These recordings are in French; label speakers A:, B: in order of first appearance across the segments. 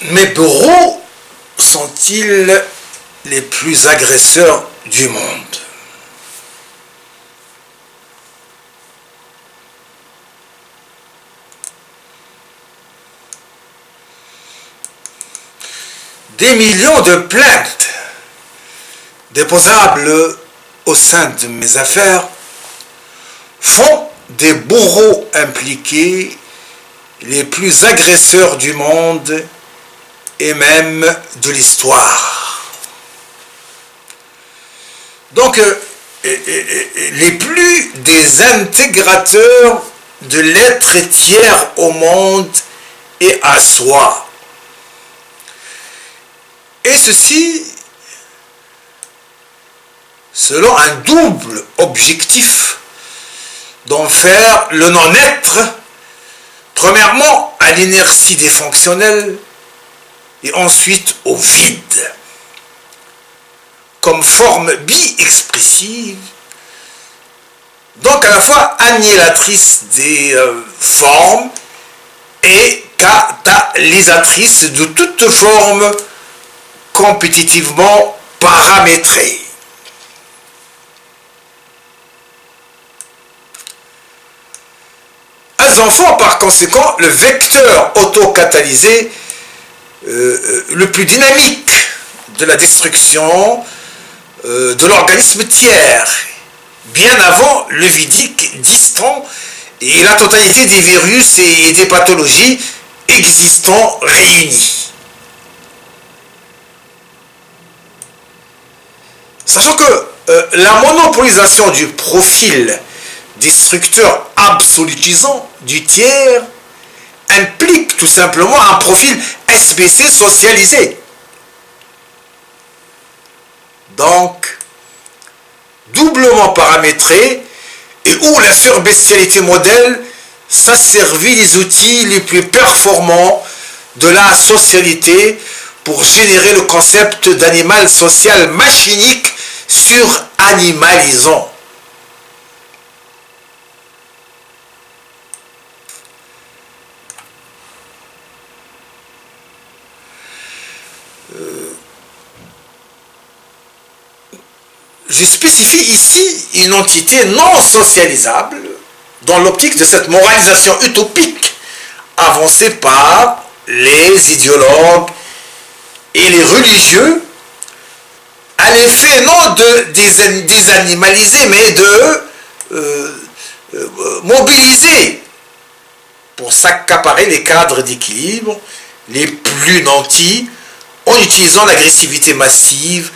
A: Mes bourreaux sont-ils les plus agresseurs du monde? Des millions de plaintes déposables au sein de mes affaires font des bourreaux impliqués les plus agresseurs du monde et même de l'histoire. Donc, les plus désintégrateurs de l'être tiers au monde et à soi. Et ceci selon un double objectif d'en faire le non-être, premièrement à l'inertie des fonctionnels et ensuite au vide, comme forme bi-expressive, donc à la fois annihilatrice des formes et catalysatrice de toute forme compétitivement paramétrée. Elles en font par conséquent le vecteur autocatalysé le plus dynamique de la destruction de l'organisme tiers, bien avant le vidique distant et la totalité des virus et des pathologies existants réunis. Sachant que la monopolisation du profil destructeur absolutisant du tiers implique tout simplement un profil SBC socialisé. Donc, doublement paramétré et où la surbestialité modèle s'asservit des outils les plus performants de la socialité pour générer le concept d'animal social machinique suranimalisant. Je spécifie ici une entité non socialisable dans l'optique de cette moralisation utopique avancée par les idéologues et les religieux à l'effet non de désanimaliser mais de mobiliser pour s'accaparer les cadres d'équilibre les plus nantis en utilisant l'agressivité massive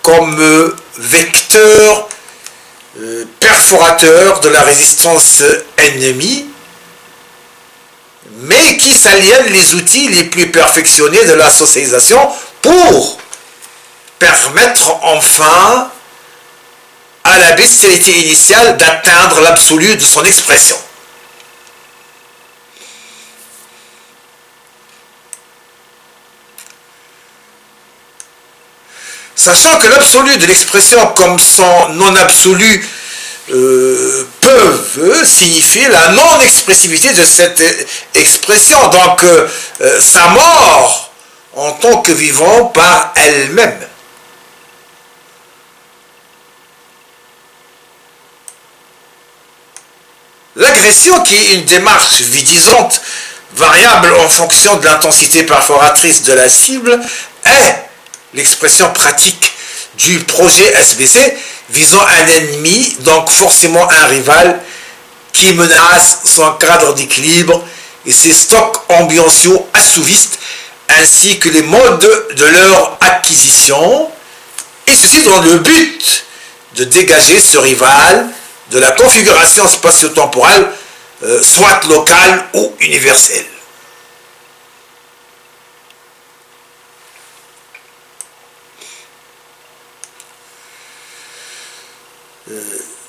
A: comme vecteur perforateur de la résistance ennemie, mais qui s'aliènent les outils les plus perfectionnés de la socialisation pour permettre enfin à la bestialité initiale d'atteindre l'absolu de son expression. Sachant que l'absolu de l'expression comme son non-absolu peuvent signifier la non-expressivité de cette expression, donc sa mort en tant que vivant par elle-même. L'agression, qui est une démarche vidisante, variable en fonction de l'intensité perforatrice de la cible, est l'expression pratique du projet SBC visant un ennemi, donc forcément un rival, qui menace son cadre d'équilibre et ses stocks ambientiaux assouvistes, ainsi que les modes de leur acquisition, et ceci dans le but de dégager ce rival de la configuration spatio-temporelle, soit locale ou universelle.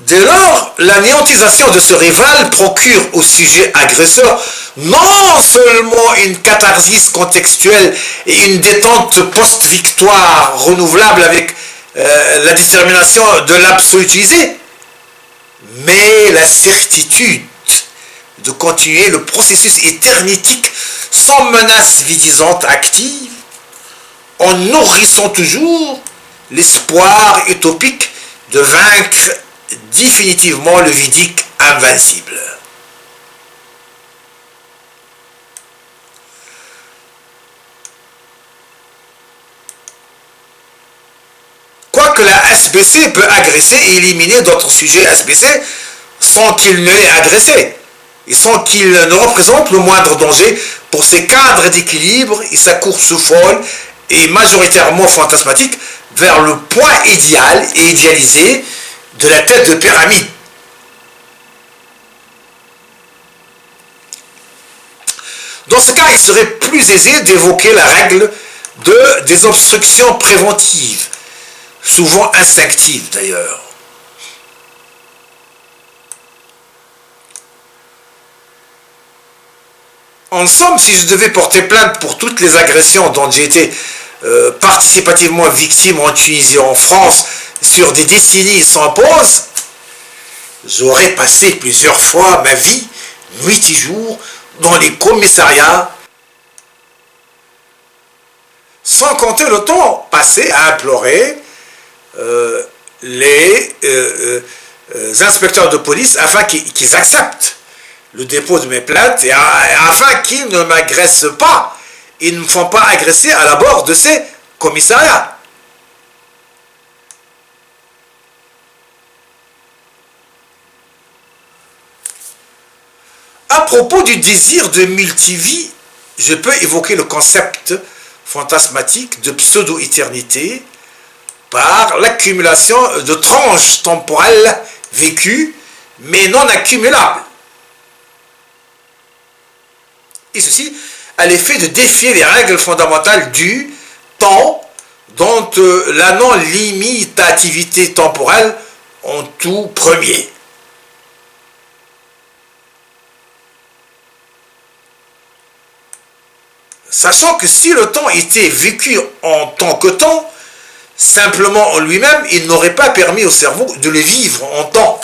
A: Dès lors, l'anéantisation de ce rival procure au sujet agresseur non seulement une catharsis contextuelle et une détente post-victoire renouvelable avec la détermination de l'absolu utilisé, mais la certitude de continuer le processus éternitique sans menace visisante active, en nourrissant toujours l'espoir utopique de vaincre définitivement le vidique invincible. Quoique la SBC peut agresser et éliminer d'autres sujets SBC sans qu'il ne l'ait agressé, et sans qu'il ne représente le moindre danger pour ses cadres d'équilibre et sa course folle et majoritairement fantasmatique vers le point idéal et idéalisé de la tête de pyramide. Dans ce cas, il serait plus aisé d'évoquer la règle des obstructions préventives, souvent instinctives d'ailleurs. En somme, si je devais porter plainte pour toutes les agressions dont j'ai été participativement victime en Tunisie et en France sur des décennies sans pause, j'aurais passé plusieurs fois ma vie, nuit et jour, dans les commissariats, sans compter le temps passé à implorer les inspecteurs de police afin qu'ils acceptent le dépôt de mes plaintes et afin qu'ils ne m'agressent pas. Ils ne me font pas agresser à l'abord de ces commissariats. À propos du désir de multivie, je peux évoquer le concept fantasmatique de pseudo-éternité par l'accumulation de tranches temporelles vécues mais non accumulables. Et ceci à l'effet de défier les règles fondamentales du temps dont la non-limitativité temporelle en tout premier. Sachant que si le temps était vécu en tant que temps, simplement en lui-même, il n'aurait pas permis au cerveau de le vivre en temps.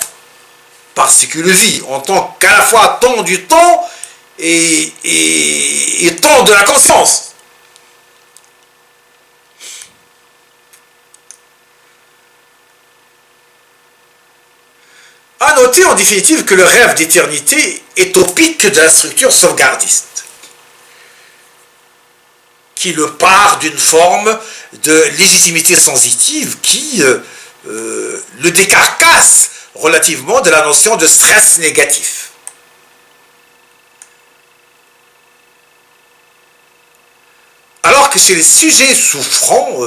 A: Parce qu'il le vit en tant qu'à la fois temps du temps et temps de la conscience. À noter en définitive que le rêve d'éternité est au pic de la structure sauvegardiste, qui le part d'une forme de légitimité sensitive qui le décarcasse relativement de la notion de stress négatif. Alors que chez les sujets souffrant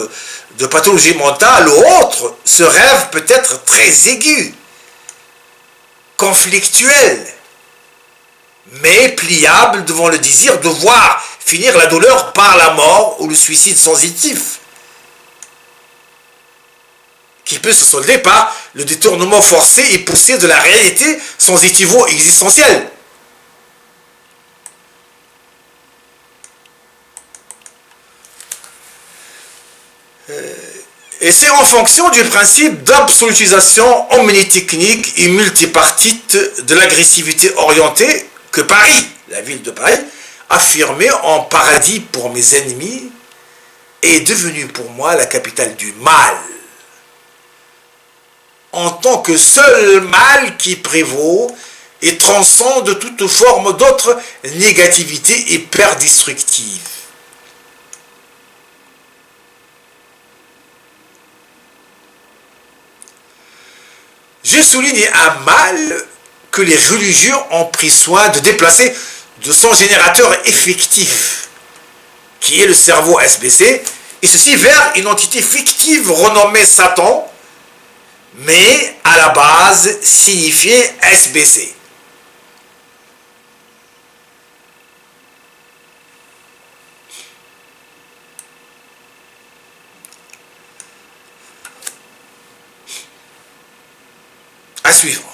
A: de pathologies mentales ou autres, ce rêve peut être très aigu, conflictuel, mais pliable devant le désir de voir finir la douleur par la mort ou le suicide sensitif, qui peut se solder par le détournement forcé et poussé de la réalité sensitivo-existentielle. Et c'est en fonction du principe d'absolutisation omnitechnique et multipartite de l'agressivité orientée que Paris, la ville de Paris, affirmée en paradis pour mes ennemis, est devenue pour moi la capitale du mal, en tant que seul mal qui prévaut et transcende toute forme d'autre négativité hyper destructive. Je souligne un mal que les religieux ont pris soin de déplacer de son générateur effectif, qui est le cerveau SBC, et ceci vers une entité fictive renommée Satan, mais à la base signifiait SBC. À suivre.